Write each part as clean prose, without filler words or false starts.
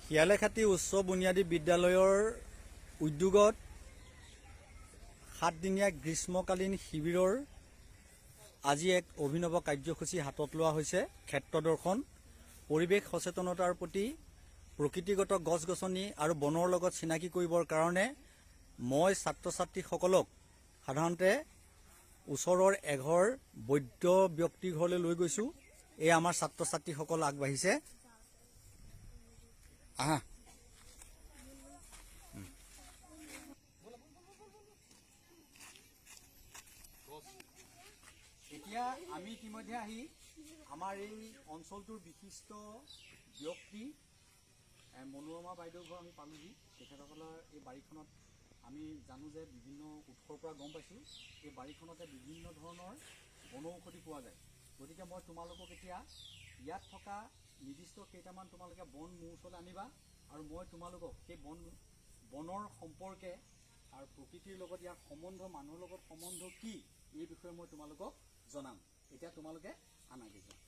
শিয়ালেখাতি উচ্চ বুনিয়াদী বিদ্যালয়ৰ উদ্যোগত 7 দিনীয়া গ্ৰীষ্মকালীন শিবিৰৰ আজি এক অভিনৱ কাৰ্যসূচী হাতত লোৱা হৈছে। ক্ষেত্ৰ দৰ্শন পৰিৱেশ সচেতনতাৰ প্ৰতি প্ৰকৃতিগত গছ-গছনি আৰু বনৰ লগত চিনাকি কৰিবৰ কাৰণে মই ছাত্ৰ ছাত্ৰীসকলক সাধাৰণতে ওচৰৰ এঘৰ বৈদ্য ব্যক্তিৰ ঘৰলৈ লৈ গৈছোঁ। এই আমাৰ ছাত্ৰ ছাত্ৰীসকল আগবাঢ়িছে। আহা এতিয়া আমি ইতিমধ্যে আহি আমাৰ এই অঞ্চলটোৰ বিশিষ্ট ব্যক্তি মনোৰমা বাইদেউৰ ঘৰ আমি পালোহি। তেখেতসকলৰ এই বাৰীখনত আমি জানো যে বিভিন্ন উৎসৰ পৰা গম পাইছোঁ এই বাৰীখনতে বিভিন্ন ধৰণৰ বনৌষধি পোৱা যায়। গতিকে মই তোমালোকক এতিয়া ইয়াত থকা নিৰ্দিষ্ট কেইটামান তোমালোকে বন মোৰ ওচৰলৈ আনিবা আৰু মই তোমালোকক সেই বনৰ সম্পৰ্কে আৰু প্ৰকৃতিৰ লগত ইয়াৰ সম্বন্ধ, মানুহৰ লগত সম্বন্ধ কি এই বিষয়ে মই তোমালোকক জনাম। এতিয়া তোমালোকে আনাগৈ যোৱা।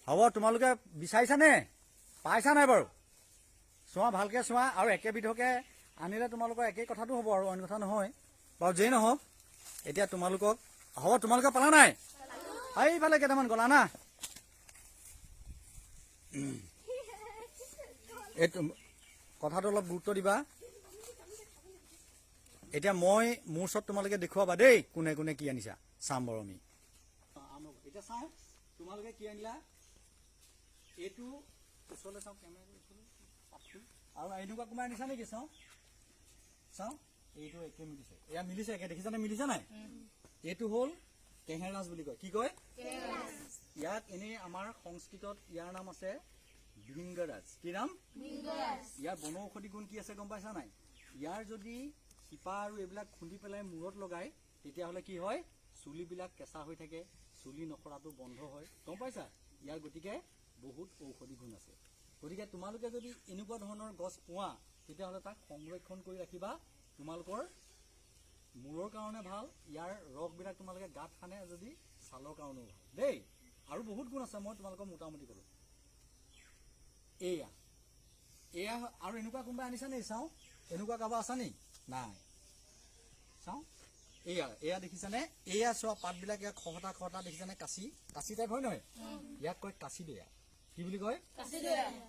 হ'ব, তোমালোকে বিচাৰিছানে? পাইছা নাই বাৰু? চোৱা, ভালকৈ চোৱা। আৰু একেবিধকে আনিলে তোমালোকৰ একেই কথাটো হ'ব আৰু অন্য কথা নহয় বাৰু। যেই নহওক এতিয়া তোমালোকক হ'ব। তোমালোকে পালা নাই? এইফালে কেইটামান গলা না। এইটো কথাটো অলপ গুৰুত্ব দিবা। এতিয়া মই মোৰ ওচৰত তোমালোকে দেখুৱাবা দেই, কোনে কোনে কি আনিছা। চাম বাৰু আমি। এতিয়া চাওঁ তোমালোকে কি আনিলা। এইটো ওচৰলৈ চাওঁ, কেমেৰা আৰু এনেকুৱা কোনোবাই আনিছা নেকি? চাওঁ চাওঁ, এইটো একে মিলিছে। এয়া মিলিছে একে, দেখিছানে? মিলিছে নাই? এইটো হ'ল কেহেৰাজ বুলি কয়। কি কয়? ইয়াক এনেই আমাৰ সংস্কৃতত ইয়াৰ নাম আছে ভৃংগৰাজ। কি নাম? ইয়াৰ বনৌষধি গুণ কি আছে গম পাইছা নাই? ইয়াৰ যদি শিপা আৰু এইবিলাক খুন্দি পেলাই মূৰত লগাই তেতিয়াহ'লে কি হয়? চুলিবিলাক কেঁচা হৈ থাকে, চুলি নসৰাটো বন্ধ হয়। গম পাইছা? ইয়াৰ গতিকে বহুত ঔষধি গুণ আছে। গতিকে তোমালোকে যদি এনেকুৱা ধৰণৰ গছ পোৱা তেতিয়াহ'লে তাক সংৰক্ষণ কৰি ৰাখিবা। তোমালোকৰ মূৰৰ কাৰণে ভাল। ইয়াৰ ৰসবিলাক তোমালোকে গাত সানে যদি ছালৰ কাৰণেও ভাল দেই। আৰু বহুত গুণ আছে, মই তোমালোকক মোটামুটি ক'লোঁ। এয়া এয়া আৰু এনেকুৱা কোনোবাই আনিছা নেকি? চাওঁ, এনেকুৱা কাৰোবাৰ আছা নেকি? নাই। চাওঁ, এয়া দেখিছানে? এয়া চোৱা, পাতবিলাক ইয়াক খহটা খহটা দেখিছানে? কাঁচি টাইপ হয় নহয়? ইয়াক কয় কাঁচিদৈয়া। কি বুলি কয়?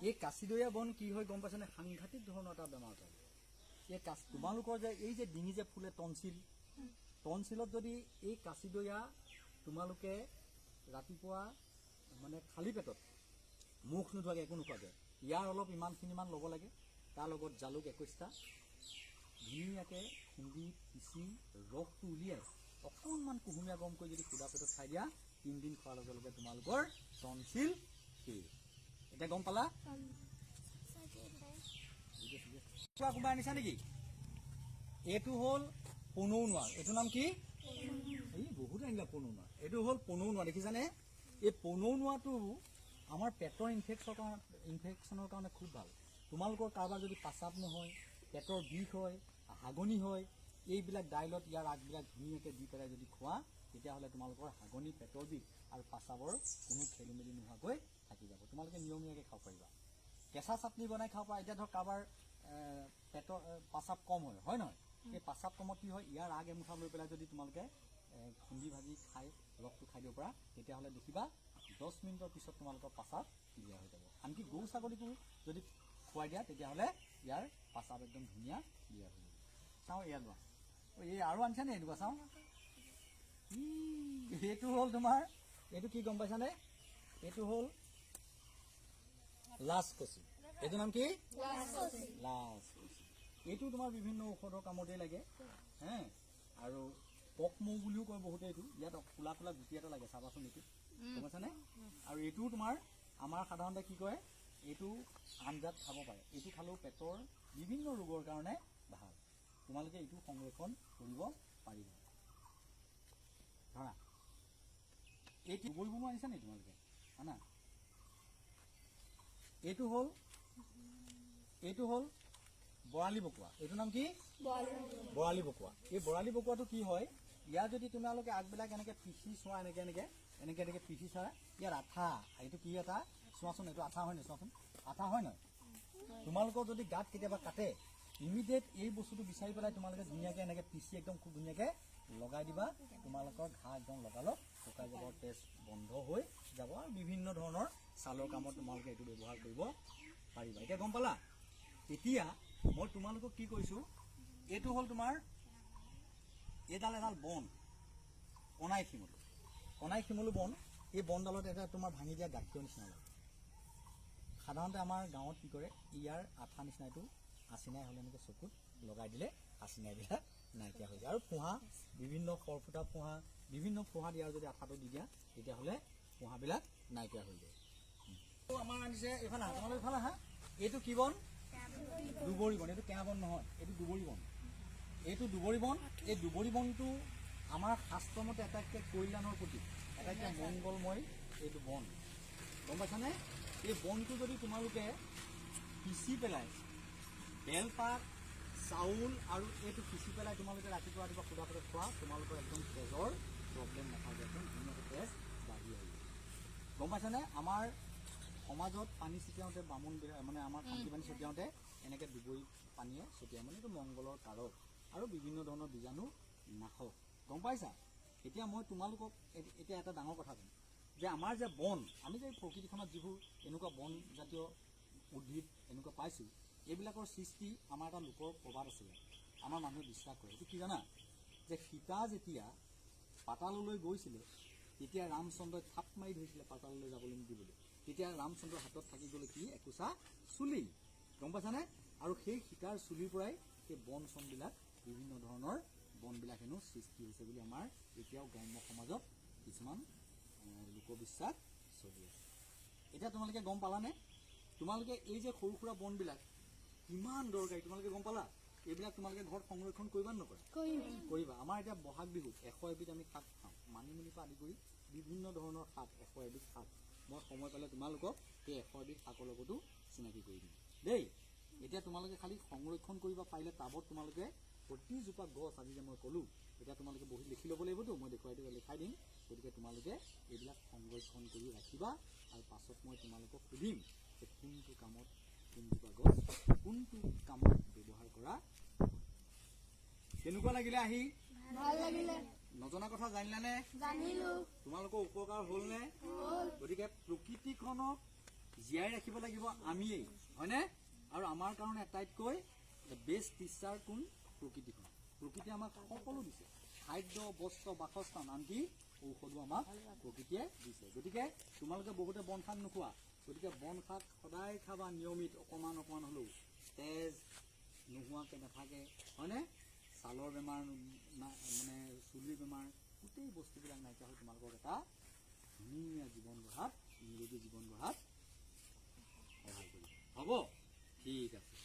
এই কাঁচিদৈয়া বন কি হয় গম পাইছানে? সাংঘাতিক ধৰণৰ এটা বেমাৰ হয়। এই তোমালোকৰ যে এই যে ডিঙি যে ফুলে টনচিলত যদি এই কাঁচিদৈয়া তোমালোকে ৰাতিপুৱা মানে খালী পেটত মুখ নোধোৱাকৈ একো নোখোৱাকৈ ইয়াৰ অলপ ইমানখিনিমান ল'ব লাগে। তাৰ লগত জালুক 21টা ধুনীয়াকৈ খুন্দি পিচি ৰসটো উলিয়াই অকণমান কুহুমীয়া গৰম কৰি যদি সুদা পেটত খাই দিয়া, 3 দিন খোৱাৰ লগে লগে তোমালোকৰ টনচিল শেষ। এতিয়া গম পালা? কোনোবাই আনিছা নেকি? এইটো হ'ল পনৌনোৱাৰ। এইটোৰ নাম কি? এই বহুত আনিলা পনৌনোৱা। এইটো হ'ল পনৌনোৱা। দেখিছানে? এই পনৌনোৱাটো আমাৰ পেটৰ ইনফেকশ্যনৰ কাৰণে খুব ভাল। তোমালোকৰ কাৰোবাৰ যদি পাচাব নহয়, পেটৰ বিষ হয়, হাগনি হয়, এইবিলাক দাইলত ইয়াৰ আগবিলাক ধুনীয়াকৈ দি পেলাই যদি খোৱা তেতিয়াহ'লে তোমালোকৰ হাগনি, পেটৰ বিষ আৰু পাচাবৰ কোনো খেলি মেলি নোহোৱাকৈ থাকি যাব। তোমালোকে নিয়মীয়াকৈ খাব পাৰিবা। কেঁচা চাটনি বনাই খাব পাৰা। এতিয়া ধৰক কাৰোবাৰ পেটৰ পাচাব কম হয় নহয়? এই পাচাব কমত কি হয়? ইয়াৰ আগ এমুঠা লৈ পেলাই যদি তোমালোকে খুন্দি ভাজি খাই ৰসটো খাই দিব পাৰা তেতিয়াহ'লে দেখিবা 10 মিনিটৰ পিছত তোমালোকৰ পাচাব ক্লিয়াৰ হৈ যাব। আনকি গৰু ছাগলীকো যদি খুৱাই দিয়া তেতিয়াহ'লে ইয়াৰ পাচাব একদম ধুনীয়া ক্লিয়াৰ হৈ যাব। চাওঁ, এয়া লোৱা। এই আৰু আনিছা নে? এনেকুৱা চাওঁ। এইটো হ'ল তোমাৰ, এইটো কি গম পাইছানে? এইটো হ'ল লাচকচি। এইটোৰ নাম কি? লাচকচি। এইটো তোমাৰ বিভিন্ন ঔষধৰ কামতেই লাগে। আৰু পকমৌ বুলিও কয় বহুতে। এইটো ইয়াত কোলা কোলা গুটি এটা লাগে, চাবাচোন। এইটো গম পাইছানে? আৰু এইটো তোমাৰ আমাৰ সাধাৰণতে কি কয়, এইটো আঞ্জাত খাব পাৰে। এইটো খালেও পেটৰ বিভিন্ন ৰোগৰ কাৰণে ভাল। তোমালোকে এইটো সংৰক্ষণ কৰিব পাৰিবা। ধৰা এইটো বই বনোৱা আনিছা নেকি তোমালোকে? আনা। এইটো হ'ল বৰালি বকুৱা। এইটোৰ নাম কি? বৰালি বকুৱা। এই বৰালি বকুৱাটো কি হয়? ইয়াৰ যদি তোমালোকে আগবিলাক এনেকৈ পিচি চোৱা, এনেকৈ পিচি চোৱা, ইয়াৰ আঠা। এইটো কি আঠা? চোৱাচোন, এইটো আঠা হয় নহয়? চোৱাচোন, আঠা হয় নহয়? তোমালোকৰ যদি গাত কেতিয়াবা কাটে ইমিডিয়েট এই বস্তুটো বিচাৰি পেলাই তোমালোকে ধুনীয়াকৈ এনেকৈ পিচি একদম খুব ধুনীয়াকৈ লগাই দিবা তোমালোকৰ ঘাঁ একদম লগালগ শুকাই যাব তেজ বন্ধ হৈ যাব আৰু বিভিন্ন ধৰণৰ ছালৰ কামত তোমালোকে এইটো ব্যৱহাৰ কৰিব পাৰিবা এতিয়া গম পালা এতিয়া মই তোমালোকক কি কৈছোঁ এইটো হ'ল তোমাৰ এডাল বন কণাই শিমলু বন এই বনডালত এটা তোমাৰ ভাঙি দিয়া গাখীৰৰ নিচিনা লাগে সাধাৰণতে আমাৰ গাঁৱত কি কৰে ইয়াৰ আঠা নিচিনাটো আচিনাই হ'লে এনেকৈ চকুত লগাই দিলে আচিনাইবিলাক নাইকিয়া হৈ যায় আৰু ফোঁহা বিভিন্ন সৰফুটা ফোঁহা বিভিন্ন ফোঁহা দিয়াৰ যদি আঠাটো দি দিয়া তেতিয়াহ'লে ফোঁহাবিলাক নাইকিয়া হৈ যায় আমাৰ আনিছে এইফালে হা তোমালোক এইফালে হা এইটো কি বন দুবৰি বন এইটো কেঁহা বন নহয় এইটো দুবৰি বন এই দুবৰি বনটো আমাৰ শাস্ত্ৰমতে আটাইতকৈ কল্যাণৰ প্ৰতীক আটাইতকৈ মংগলময় এইটো বন গম পাইছানে এই বনটো যদি তোমালোকে পিচি পেলাই বেলপাত চাউল আৰু এইটো পিচি পেলাই তোমালোকে ৰাতিপুৱা সুদা পেটত খোৱা তোমালোকৰ একদম তেজৰ প্ৰব্লেম নাথাকে একদম ধুনীয়াকৈ তেজ বাঢ়ি আহিব গম পাইছানে আমাৰ সমাজত পানী ছটিয়াওঁতে বামুণ মানে আমাৰ শান্তি পানী ছটিয়াওঁতে এনেকৈ দুবৰি পানীয়ে ছটিয়াই মানে এইটো মংগলৰ কাৰক আৰু বিভিন্ন ধৰণৰ বীজাণু নাশক গম পাইছা এতিয়া মই তোমালোকক এতিয়া এটা ডাঙৰ কথা ক'ম যে আমাৰ যে বন আমি যে প্ৰকৃতিখনত যিবোৰ এনেকুৱা বন জাতীয় উদ্ভিদ এনেকুৱা পাইছোঁ এইবিলাকৰ সৃষ্টি আমাৰ এটা লোকৰ প্ৰবাদ আছিলে আমাৰ মানুহে বিশ্বাস কৰে এইটো কি জানা যে সীতা যেতিয়া পাতাললৈ গৈছিলে তেতিয়া ৰামচন্দ্ৰই থাপ মাৰি ধৰিছিলে পাতাললৈ যাবলৈ নিদিবলৈ তেতিয়া ৰামচন্দ্ৰৰ হাতত থাকি গ'লে কি একোচা চুলি গম পাইছানে আৰু সেই সীতাৰ চুলিৰ পৰাই সেই বন চনবিলাক বিভিন্ন ধৰণৰ বনবিলাক হেনো সৃষ্টি হৈছে বুলি আমাৰ এতিয়াও গ্ৰাম্য সমাজত কিছুমান লোকবিশ্বাস চলি আছে এতিয়া তোমালোকে গম পালানে তোমালোকে এই যে সৰু সুৰা বনবিলাক কিমান দৰকাৰী তোমালোকে গম পালা এইবিলাক তোমালোকে ঘৰত সংৰক্ষণ কৰিবা নকৰা কৰিবা আমাৰ এতিয়া বহাগ বিহুত 100 এবিধ আমি শাক খাওঁ মানিমুনিৰ পৰা আদি কৰি বিভিন্ন ধৰণৰ শাক 100 এবিধ শাক মই সময় পালে তোমালোকক সেই 100 এবিধ শাকৰ লগতো চিনাকি কৰি দিম দেই এতিয়া তোমালোকে খালি সংৰক্ষণ কৰিব পাৰিলে টাবত তোমালোকে প্ৰতিজোপা গছ আজি যে মই ক'লোঁ এতিয়া তোমালোকে বহি লিখি ল'ব লাগিবতো মই দেখুৱাই লিখাই দিম গতিকে তোমালোকে এইবিলাক সংৰক্ষণ কৰি ৰাখিবা আৰু পাছত মই তোমালোকক সুধিম যে কোনটো কামত কোনজোপা গছ কোনটো কামত ব্যৱহাৰ কৰা কেনেকুৱা লাগিলে আহি ভাল লাগিলে নজনা কথা জানিলানে জানিলো তোমালোকৰ উপকাৰ হ'লনে গতিকে প্ৰকৃতিখনক জীয়াই ৰাখিব লাগিব আমিয়েই হয়নে আৰু আমাৰ কাৰণে আটাইতকৈ বেষ্ট টিচাৰ কোন প্ৰকৃতিখন প্ৰকৃতিয়ে আমাক সকলো দিছে খাদ্য বস্ত্ৰ বাসস্থান আনকি ঔষধো আমাক প্ৰকৃতিয়ে দিছে গতিকে তোমালোকে বহুতে বন শাক নোখোৱা গতিকে বন শাক সদায় খাবা নিয়মিত অকণমান হ'লেও তেজ নোহোৱাকৈ নাথাকে হয়নে ছালৰ বেমাৰ মানে চুলিৰ বেমাৰ গোটেই বস্তুবিলাক নাইকিয়া হৈ তোমালোকক এটা ধুনীয়া জীৱন গঢ়াত নিৰোগী জীৱন গঢ়াত সহায় কৰিব হ'ব ঠিক আছে